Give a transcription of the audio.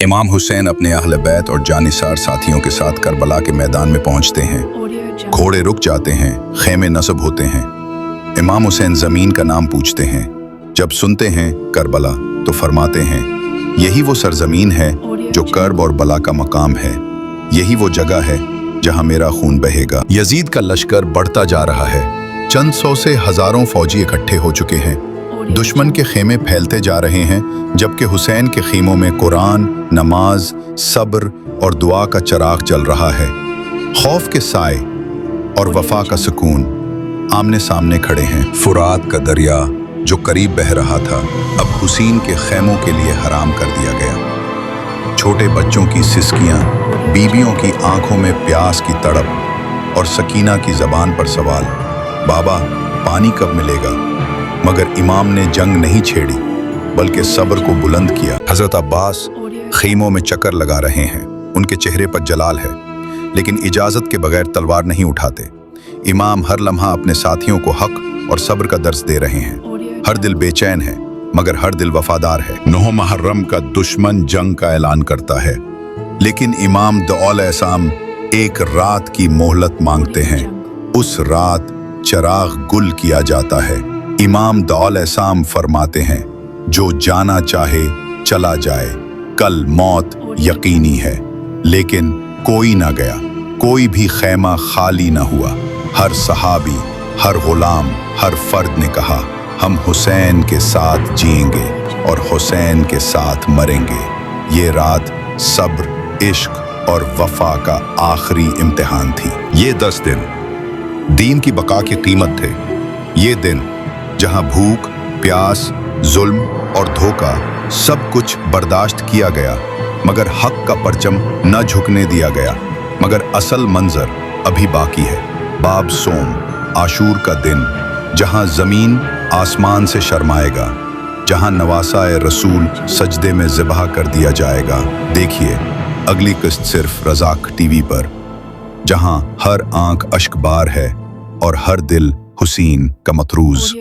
इमाम हुसैन अपने अहले बैत और जानिसार साथियों के साथ करबला के मैदान में पहुंचते हैं। घोड़े रुक जाते हैं, खेमे नस्ब होते हैं। इमाम हुसैन जमीन का नाम पूछते हैं। जब सुनते हैं करबला तो फरमाते हैं, यही वो सरजमीन है जो कर्ब और बला का मकाम है। यही वो जगह है जहां मेरा खून बहेगा। यजीद का लश्कर बढ़ता जा रहा है। चंद सौ से हजारों फौजी इकट्ठे हो चुके हैं। दुश्मन के खेमे फैलते जा रहे हैं, जबकि हुसैन के खेमों में कुरान, नमाज, सब्र और दुआ का चिराग जल रहा है। खौफ के साए और वफा का सुकून आमने सामने खड़े हैं। फुरात का दरिया जो करीब बह रहा था, अब हुसैन के खेमों के लिए हराम कर दिया गया। छोटे बच्चों की सिसकियां, बीबियों की आंखों में प्यास की तड़प और सकीना की जबान पर सवाल, बाबा पानी कब मिलेगा? मगर इमाम ने जंग नहीं छेड़ी, बल्कि सब्र को बुलंद किया। हजरत अब्बास खीमों में चक्कर लगा रहे हैं। उनके चेहरे पर जलाल है, लेकिन इजाजत के बगैर तलवार नहीं उठाते। इमाम हर लम्हा अपने साथियों को हक और सब्र का दर्स दे रहे हैं। हर दिल बेचैन है, मगर हर दिल वफादार है। 9 मुहर्रम का दुश्मन जंग का ऐलान करता है, लेकिन इमाम दौल एसाम एक रात की मोहलत मांगते हैं। उस रात चिराग गुल किया जाता है। इमाम दौल एसाम फरमाते हैं, जो जाना चाहे चला जाए, कल मौत यकीनी है। लेकिन कोई ना गया, कोई भी खेमा खाली ना हुआ। हर सहाबी, हर गुलाम, हर फर्द ने कहा, हम हुसैन के साथ जिएंगे और हुसैन के साथ मरेंगे। ये रात सब्र, इश्क और वफा का आखिरी इम्तिहान थी। ये 10 दिन दीन की बका की कीमत थे। ये दिन जहां भूख, प्यास, जुल्म और धोखा सब कुछ बर्दाश्त किया गया, मगर हक का परचम न झुकने दिया गया। मगर असल मंजर अभी बाकी है। बाब सोम, आशूर का दिन, जहां जमीन आसमान से शर्माएगा, जहां नवासाए रसूल सजदे में ज़िबह कर दिया जाएगा। देखिए अगली किस्त सिर्फ रज़ाक टीवी पर, जहां हर आंख अश्कबार है और हर दिल हुसैन का मतरूज।